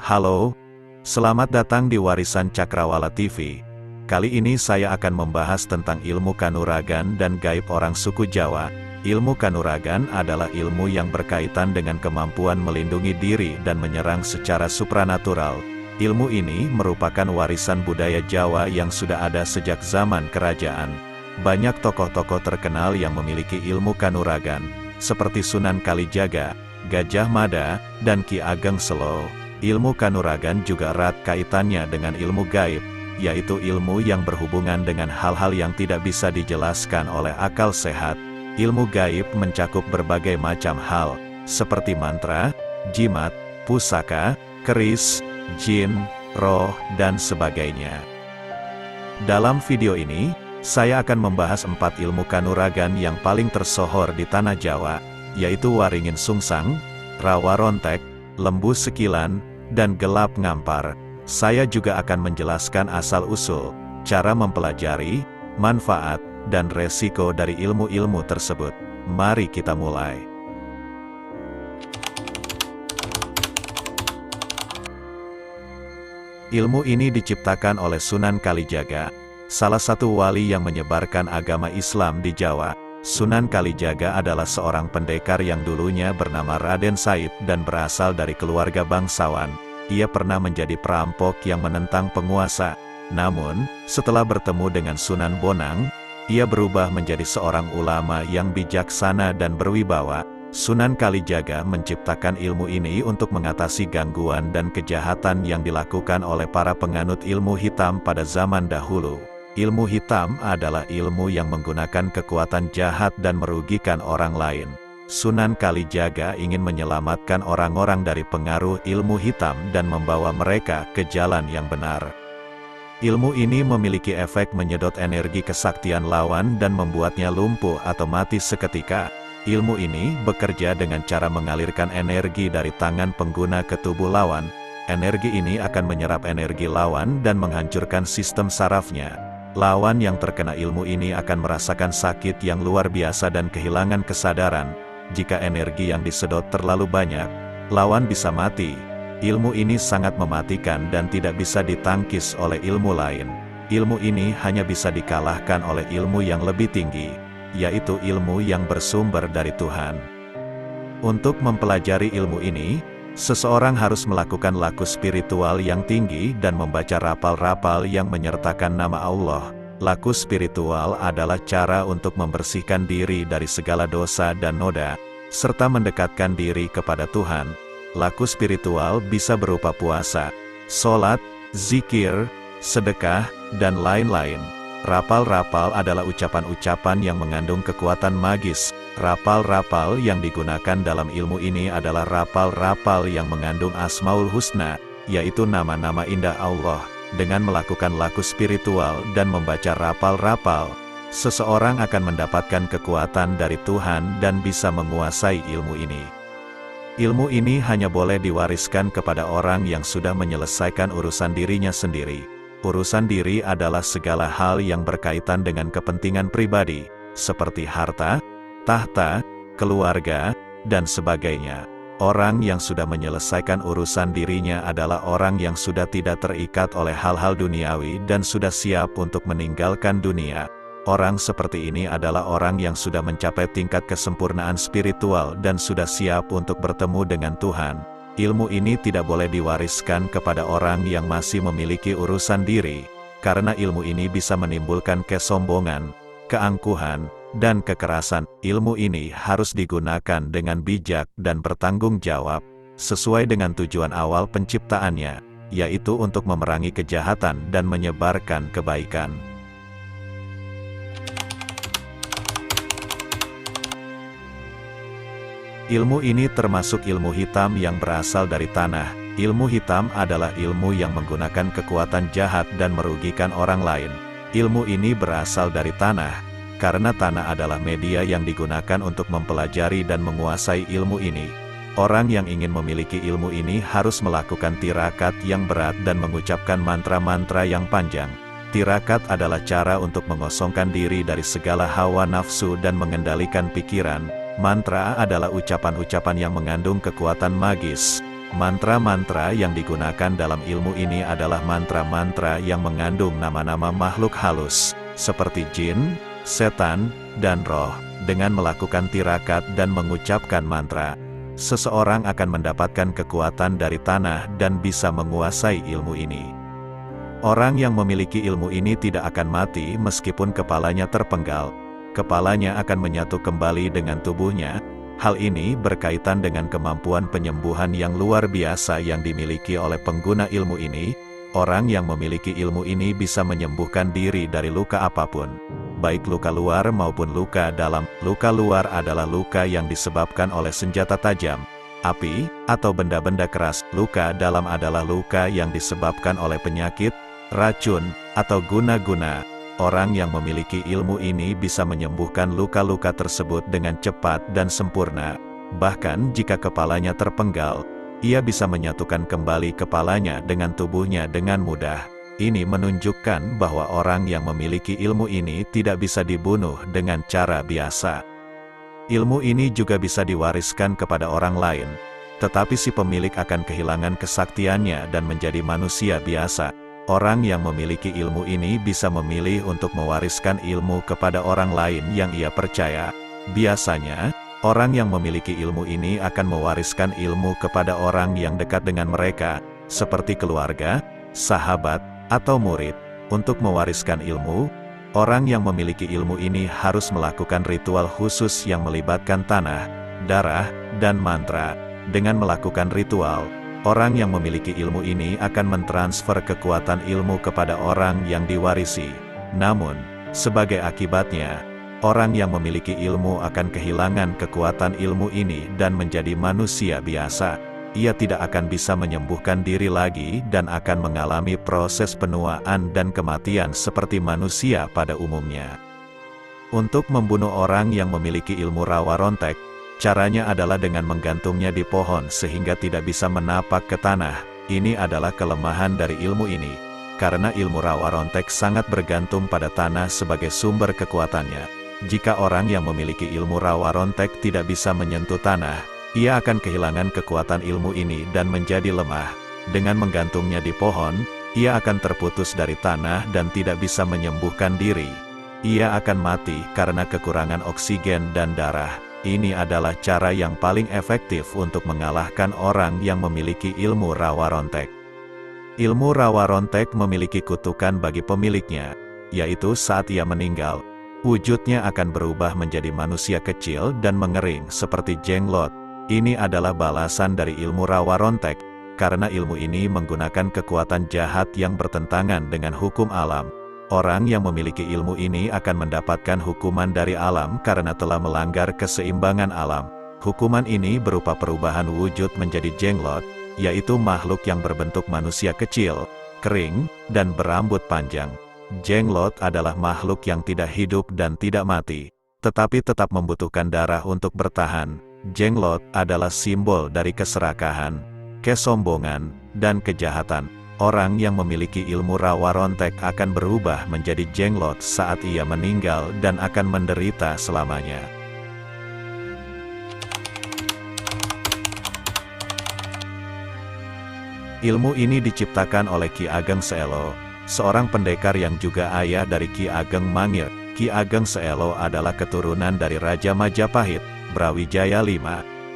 Halo, selamat datang di Warisan Cakrawala TV. Kali ini saya akan membahas tentang ilmu kanuragan dan gaib orang suku Jawa. Ilmu kanuragan adalah ilmu yang berkaitan dengan kemampuan melindungi diri dan menyerang secara supranatural. Ilmu ini merupakan warisan budaya Jawa yang sudah ada sejak zaman kerajaan. Banyak tokoh-tokoh terkenal yang memiliki ilmu kanuragan, seperti Sunan Kalijaga, Gajah Mada, dan Ki Ageng Selo. Ilmu kanuragan juga erat kaitannya dengan ilmu gaib, yaitu ilmu yang berhubungan dengan hal-hal yang tidak bisa dijelaskan oleh akal sehat. Ilmu gaib mencakup berbagai macam hal, seperti mantra, jimat, pusaka, keris, jin, roh, dan sebagainya. Dalam video ini, saya akan membahas 4 ilmu kanuragan yang paling tersohor di tanah Jawa, yaitu Waringin Sungsang, Rawa Rontek, Lembu Sekilan, dan Gelap Ngampar. Saya juga akan menjelaskan asal-usul, cara mempelajari, manfaat, dan resiko dari ilmu-ilmu tersebut. Mari kita mulai. Ilmu ini diciptakan oleh Sunan Kalijaga, salah satu wali yang menyebarkan agama Islam di Jawa. Sunan Kalijaga adalah seorang pendekar yang dulunya bernama Raden Said dan berasal dari keluarga bangsawan. Ia pernah menjadi perampok yang menentang penguasa. Namun, setelah bertemu dengan Sunan Bonang, ia berubah menjadi seorang ulama yang bijaksana dan berwibawa. Sunan Kalijaga menciptakan ilmu ini untuk mengatasi gangguan dan kejahatan yang dilakukan oleh para penganut ilmu hitam pada zaman dahulu. Ilmu hitam adalah ilmu yang menggunakan kekuatan jahat dan merugikan orang lain. Sunan Kalijaga ingin menyelamatkan orang-orang dari pengaruh ilmu hitam dan membawa mereka ke jalan yang benar. Ilmu ini memiliki efek menyedot energi kesaktian lawan dan membuatnya lumpuh atau mati seketika. Ilmu ini bekerja dengan cara mengalirkan energi dari tangan pengguna ke tubuh lawan. Energi ini akan menyerap energi lawan dan menghancurkan sistem sarafnya. Lawan yang terkena ilmu ini akan merasakan sakit yang luar biasa dan kehilangan kesadaran. Jika energi yang disedot terlalu banyak, lawan bisa mati. Ilmu ini sangat mematikan dan tidak bisa ditangkis oleh ilmu lain. Ilmu ini hanya bisa dikalahkan oleh ilmu yang lebih tinggi, yaitu ilmu yang bersumber dari Tuhan. Untuk mempelajari ilmu ini, seseorang harus melakukan laku spiritual yang tinggi dan membaca rapal-rapal yang menyertakan nama Allah. Laku spiritual adalah cara untuk membersihkan diri dari segala dosa dan noda, serta mendekatkan diri kepada Tuhan. Laku spiritual bisa berupa puasa, sholat, zikir, sedekah, dan lain-lain. Rapal-rapal adalah ucapan-ucapan yang mengandung kekuatan magis. Rapal-rapal yang digunakan dalam ilmu ini adalah rapal-rapal yang mengandung Asmaul Husna, yaitu nama-nama indah Allah. Dengan melakukan laku spiritual dan membaca rapal-rapal, seseorang akan mendapatkan kekuatan dari Tuhan dan bisa menguasai ilmu ini. Ilmu ini hanya boleh diwariskan kepada orang yang sudah menyelesaikan urusan dirinya sendiri. Urusan diri adalah segala hal yang berkaitan dengan kepentingan pribadi, seperti harta, tahta, keluarga, dan sebagainya. Orang yang sudah menyelesaikan urusan dirinya adalah orang yang sudah tidak terikat oleh hal-hal duniawi dan sudah siap untuk meninggalkan dunia. Orang seperti ini adalah orang yang sudah mencapai tingkat kesempurnaan spiritual dan sudah siap untuk bertemu dengan Tuhan. Ilmu ini tidak boleh diwariskan kepada orang yang masih memiliki urusan diri, karena ilmu ini bisa menimbulkan kesombongan, keangkuhan, dan kekerasan. Ilmu ini harus digunakan dengan bijak dan bertanggung jawab, sesuai dengan tujuan awal penciptaannya, yaitu untuk memerangi kejahatan dan menyebarkan kebaikan. Ilmu ini termasuk ilmu hitam yang berasal dari tanah. Ilmu hitam adalah ilmu yang menggunakan kekuatan jahat dan merugikan orang lain. Ilmu ini berasal dari tanah, karena tanah adalah media yang digunakan untuk mempelajari dan menguasai ilmu ini. Orang yang ingin memiliki ilmu ini harus melakukan tirakat yang berat dan mengucapkan mantra-mantra yang panjang. Tirakat adalah cara untuk mengosongkan diri dari segala hawa nafsu dan mengendalikan pikiran. Mantra adalah ucapan-ucapan yang mengandung kekuatan magis. Mantra-mantra yang digunakan dalam ilmu ini adalah mantra-mantra yang mengandung nama-nama makhluk halus, seperti jin, setan, dan roh. Dengan melakukan tirakat dan mengucapkan mantra, seseorang akan mendapatkan kekuatan dari tanah dan bisa menguasai ilmu ini. Orang yang memiliki ilmu ini tidak akan mati meskipun kepalanya terpenggal. Kepalanya akan menyatu kembali dengan tubuhnya. Hal ini berkaitan dengan kemampuan penyembuhan yang luar biasa yang dimiliki oleh pengguna ilmu ini. Orang yang memiliki ilmu ini bisa menyembuhkan diri dari luka apapun, baik luka luar maupun luka dalam. Luka luar adalah luka yang disebabkan oleh senjata tajam, api, atau benda-benda keras. Luka dalam adalah luka yang disebabkan oleh penyakit, racun, atau guna-guna. Orang yang memiliki ilmu ini bisa menyembuhkan luka-luka tersebut dengan cepat dan sempurna. Bahkan jika kepalanya terpenggal, ia bisa menyatukan kembali kepalanya dengan tubuhnya dengan mudah. Ini menunjukkan bahwa orang yang memiliki ilmu ini tidak bisa dibunuh dengan cara biasa. Ilmu ini juga bisa diwariskan kepada orang lain, tetapi si pemilik akan kehilangan kesaktiannya dan menjadi manusia biasa. Orang yang memiliki ilmu ini bisa memilih untuk mewariskan ilmu kepada orang lain yang ia percaya. Biasanya, orang yang memiliki ilmu ini akan mewariskan ilmu kepada orang yang dekat dengan mereka, seperti keluarga, sahabat, atau murid. Untuk mewariskan ilmu, orang yang memiliki ilmu ini harus melakukan ritual khusus yang melibatkan tanah, darah, dan mantra. Dengan melakukan ritual, orang yang memiliki ilmu ini akan mentransfer kekuatan ilmu kepada orang yang diwarisi. Namun, sebagai akibatnya, orang yang memiliki ilmu akan kehilangan kekuatan ilmu ini dan menjadi manusia biasa. Ia tidak akan bisa menyembuhkan diri lagi dan akan mengalami proses penuaan dan kematian seperti manusia pada umumnya. Untuk membunuh orang yang memiliki ilmu rawa rontek, caranya adalah dengan menggantungnya di pohon sehingga tidak bisa menapak ke tanah. Ini adalah kelemahan dari ilmu ini, karena ilmu rawa rontek sangat bergantung pada tanah sebagai sumber kekuatannya. Jika orang yang memiliki ilmu rawa rontek tidak bisa menyentuh tanah, ia akan kehilangan kekuatan ilmu ini dan menjadi lemah. Dengan menggantungnya di pohon, ia akan terputus dari tanah dan tidak bisa menyembuhkan diri. Ia akan mati karena kekurangan oksigen dan darah. Ini adalah cara yang paling efektif untuk mengalahkan orang yang memiliki ilmu rawa rontek. Ilmu rawa rontek memiliki kutukan bagi pemiliknya, yaitu saat ia meninggal, wujudnya akan berubah menjadi manusia kecil dan mengering seperti jenglot. Ini adalah balasan dari ilmu rawa rontek, karena ilmu ini menggunakan kekuatan jahat yang bertentangan dengan hukum alam. Orang yang memiliki ilmu ini akan mendapatkan hukuman dari alam karena telah melanggar keseimbangan alam. Hukuman ini berupa perubahan wujud menjadi jenglot, yaitu makhluk yang berbentuk manusia kecil, kering, dan berambut panjang. Jenglot adalah makhluk yang tidak hidup dan tidak mati, tetapi tetap membutuhkan darah untuk bertahan. Jenglot adalah simbol dari keserakahan, kesombongan, dan kejahatan. Orang yang memiliki ilmu rawa rontek akan berubah menjadi jenglot saat ia meninggal dan akan menderita selamanya. Ilmu ini diciptakan oleh Ki Ageng Seelo, seorang pendekar yang juga ayah dari Ki Ageng Mangir. Ki Ageng Seelo adalah keturunan dari Raja Majapahit, Brawijaya V.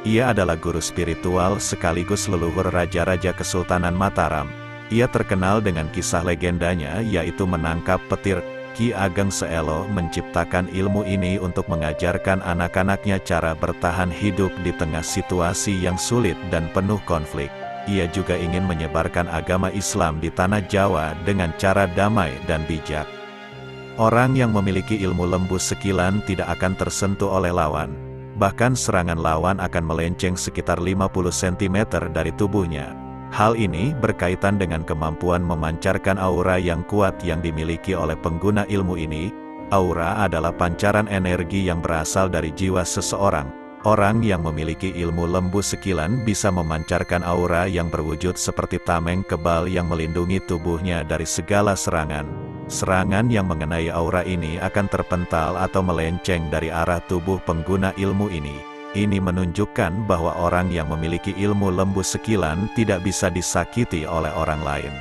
Ia adalah guru spiritual sekaligus leluhur raja-raja Kesultanan Mataram. Ia terkenal dengan kisah legendanya yaitu menangkap petir. Ki Ageng Seelo menciptakan ilmu ini untuk mengajarkan anak-anaknya cara bertahan hidup di tengah situasi yang sulit dan penuh konflik. Ia juga ingin menyebarkan agama Islam di tanah Jawa dengan cara damai dan bijak. Orang yang memiliki ilmu lembus sekilan tidak akan tersentuh oleh lawan. Bahkan serangan lawan akan melenceng sekitar 50 cm dari tubuhnya. Hal ini berkaitan dengan kemampuan memancarkan aura yang kuat yang dimiliki oleh pengguna ilmu ini. Aura adalah pancaran energi yang berasal dari jiwa seseorang. Orang yang memiliki ilmu lembu sekilan bisa memancarkan aura yang berwujud seperti tameng kebal yang melindungi tubuhnya dari segala serangan. Serangan yang mengenai aura ini akan terpental atau melenceng dari arah tubuh pengguna ilmu ini. Ini menunjukkan bahwa orang yang memiliki ilmu lembu sekilan tidak bisa disakiti oleh orang lain.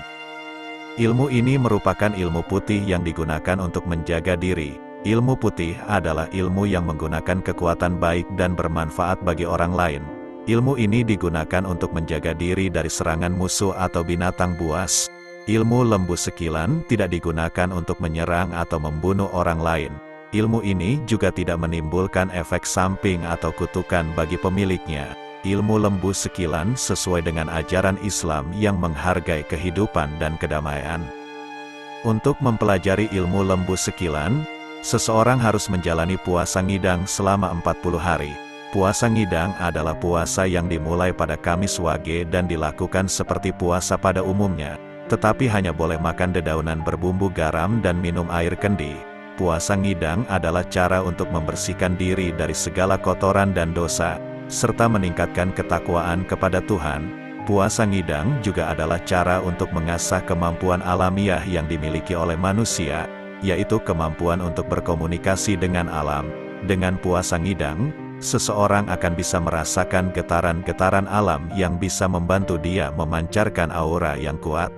Ilmu ini merupakan ilmu putih yang digunakan untuk menjaga diri. Ilmu putih adalah ilmu yang menggunakan kekuatan baik dan bermanfaat bagi orang lain. Ilmu ini digunakan untuk menjaga diri dari serangan musuh atau binatang buas. Ilmu lembu sekilan tidak digunakan untuk menyerang atau membunuh orang lain. Ilmu ini juga tidak menimbulkan efek samping atau kutukan bagi pemiliknya. Ilmu lembu sekilan sesuai dengan ajaran Islam yang menghargai kehidupan dan kedamaian. Untuk mempelajari ilmu lembu sekilan, seseorang harus menjalani puasa ngidang selama 40 hari. Puasa ngidang adalah puasa yang dimulai pada Kamis Wage dan dilakukan seperti puasa pada umumnya, tetapi hanya boleh makan dedaunan berbumbu garam dan minum air kendi. Puasa ngidang adalah cara untuk membersihkan diri dari segala kotoran dan dosa, serta meningkatkan ketakwaan kepada Tuhan. Puasa ngidang juga adalah cara untuk mengasah kemampuan alamiah yang dimiliki oleh manusia, yaitu kemampuan untuk berkomunikasi dengan alam. Dengan puasa ngidang, seseorang akan bisa merasakan getaran-getaran alam yang bisa membantu dia memancarkan aura yang kuat.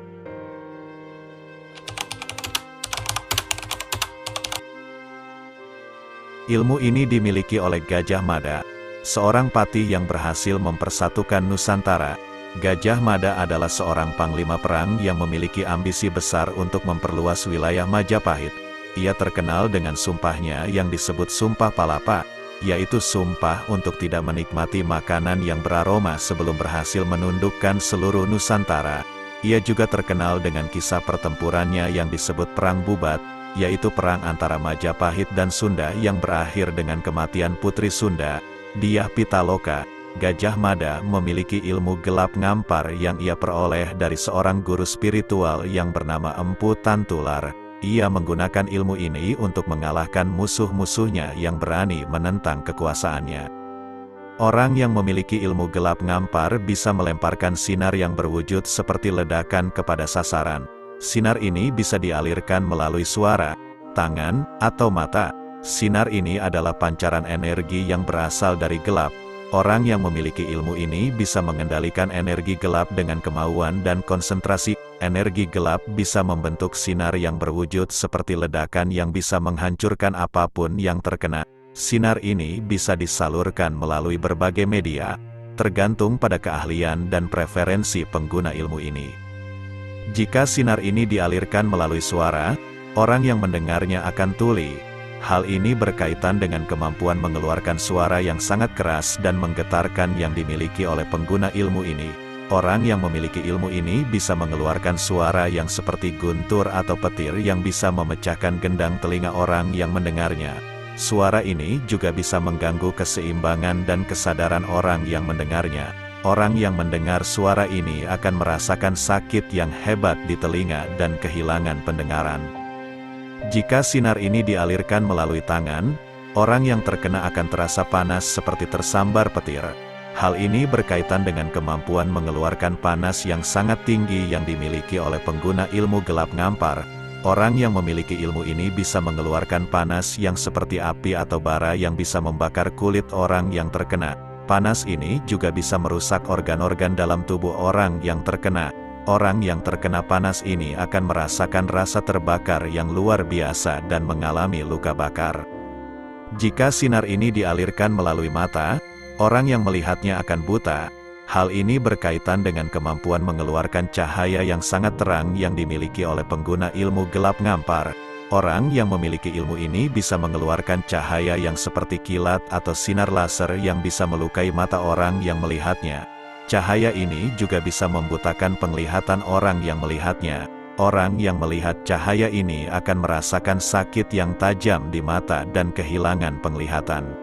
Ilmu ini dimiliki oleh Gajah Mada, seorang patih yang berhasil mempersatukan Nusantara. Gajah Mada adalah seorang panglima perang yang memiliki ambisi besar untuk memperluas wilayah Majapahit. Ia terkenal dengan sumpahnya yang disebut Sumpah Palapa, yaitu sumpah untuk tidak menikmati makanan yang beraroma sebelum berhasil menundukkan seluruh Nusantara. Ia juga terkenal dengan kisah pertempurannya yang disebut Perang Bubat, yaitu perang antara Majapahit dan Sunda yang berakhir dengan kematian Putri Sunda, Dyah Pitaloka. Gajah Mada memiliki ilmu gelap ngampar yang ia peroleh dari seorang guru spiritual yang bernama Empu Tantular. Ia menggunakan ilmu ini untuk mengalahkan musuh-musuhnya yang berani menentang kekuasaannya. Orang yang memiliki ilmu gelap ngampar bisa melemparkan sinar yang berwujud seperti ledakan kepada sasaran. Sinar ini bisa dialirkan melalui suara, tangan, atau mata. Sinar ini adalah pancaran energi yang berasal dari gelap. Orang yang memiliki ilmu ini bisa mengendalikan energi gelap dengan kemauan dan konsentrasi. Energi gelap bisa membentuk sinar yang berwujud seperti ledakan yang bisa menghancurkan apapun yang terkena. Sinar ini bisa disalurkan melalui berbagai media, tergantung pada keahlian dan preferensi pengguna ilmu ini. Jika sinar ini dialirkan melalui suara, orang yang mendengarnya akan tuli. Hal ini berkaitan dengan kemampuan mengeluarkan suara yang sangat keras dan menggetarkan yang dimiliki oleh pengguna ilmu ini. Orang yang memiliki ilmu ini bisa mengeluarkan suara yang seperti guntur atau petir yang bisa memecahkan gendang telinga orang yang mendengarnya. Suara ini juga bisa mengganggu keseimbangan dan kesadaran orang yang mendengarnya. Orang yang mendengar suara ini akan merasakan sakit yang hebat di telinga dan kehilangan pendengaran. Jika sinar ini dialirkan melalui tangan, orang yang terkena akan terasa panas seperti tersambar petir. Hal ini berkaitan dengan kemampuan mengeluarkan panas yang sangat tinggi yang dimiliki oleh pengguna ilmu gelap ngampar. Orang yang memiliki ilmu ini bisa mengeluarkan panas yang seperti api atau bara yang bisa membakar kulit orang yang terkena. Panas ini juga bisa merusak organ-organ dalam tubuh orang yang terkena. Orang yang terkena panas ini akan merasakan rasa terbakar yang luar biasa dan mengalami luka bakar. Jika sinar ini dialirkan melalui mata, orang yang melihatnya akan buta. Hal ini berkaitan dengan kemampuan mengeluarkan cahaya yang sangat terang yang dimiliki oleh pengguna ilmu gelap ngampar. Orang yang memiliki ilmu ini bisa mengeluarkan cahaya yang seperti kilat atau sinar laser yang bisa melukai mata orang yang melihatnya. Cahaya ini juga bisa membutakan penglihatan orang yang melihatnya. Orang yang melihat cahaya ini akan merasakan sakit yang tajam di mata dan kehilangan penglihatan.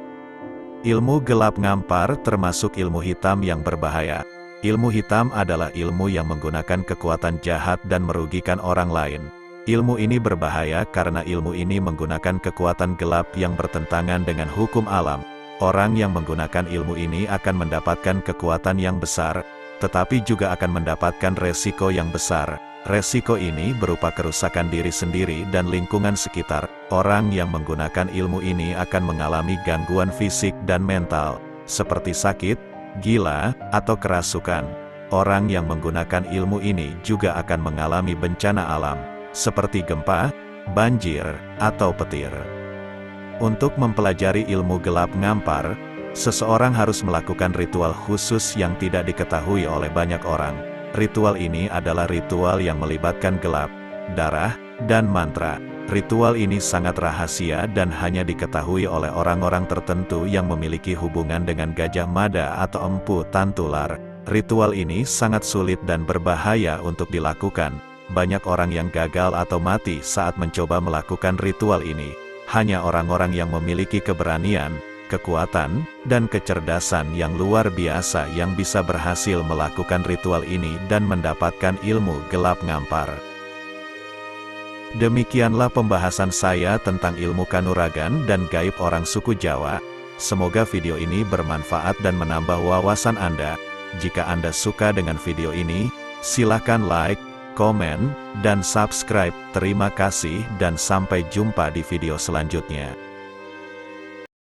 Ilmu gelap ngampar termasuk ilmu hitam yang berbahaya. Ilmu hitam adalah ilmu yang menggunakan kekuatan jahat dan merugikan orang lain. Ilmu ini berbahaya karena ilmu ini menggunakan kekuatan gelap yang bertentangan dengan hukum alam. Orang yang menggunakan ilmu ini akan mendapatkan kekuatan yang besar, tetapi juga akan mendapatkan resiko yang besar. Resiko ini berupa kerusakan diri sendiri dan lingkungan sekitar. Orang yang menggunakan ilmu ini akan mengalami gangguan fisik dan mental. seperti sakit, gila, atau kerasukan. Orang yang menggunakan ilmu ini juga akan mengalami bencana alam, seperti gempa, banjir, atau petir. Untuk mempelajari ilmu gelap ngampar, seseorang harus melakukan ritual khusus yang tidak diketahui oleh banyak orang. Ritual ini adalah ritual yang melibatkan gelap, darah, dan mantra. Ritual ini sangat rahasia dan hanya diketahui oleh orang-orang tertentu yang memiliki hubungan dengan Gajah Mada atau Empu Tantular. Ritual ini sangat sulit dan berbahaya untuk dilakukan. Banyak orang yang gagal atau mati saat mencoba melakukan ritual ini. Hanya orang-orang yang memiliki keberanian, kekuatan, dan kecerdasan yang luar biasa yang bisa berhasil melakukan ritual ini dan mendapatkan ilmu gelap ngampar. Demikianlah pembahasan saya tentang ilmu kanuragan dan gaib orang suku Jawa. Semoga video ini bermanfaat dan menambah wawasan Anda. Jika Anda suka dengan video ini, silakan like, komen, dan subscribe. Terima kasih dan sampai jumpa di video selanjutnya.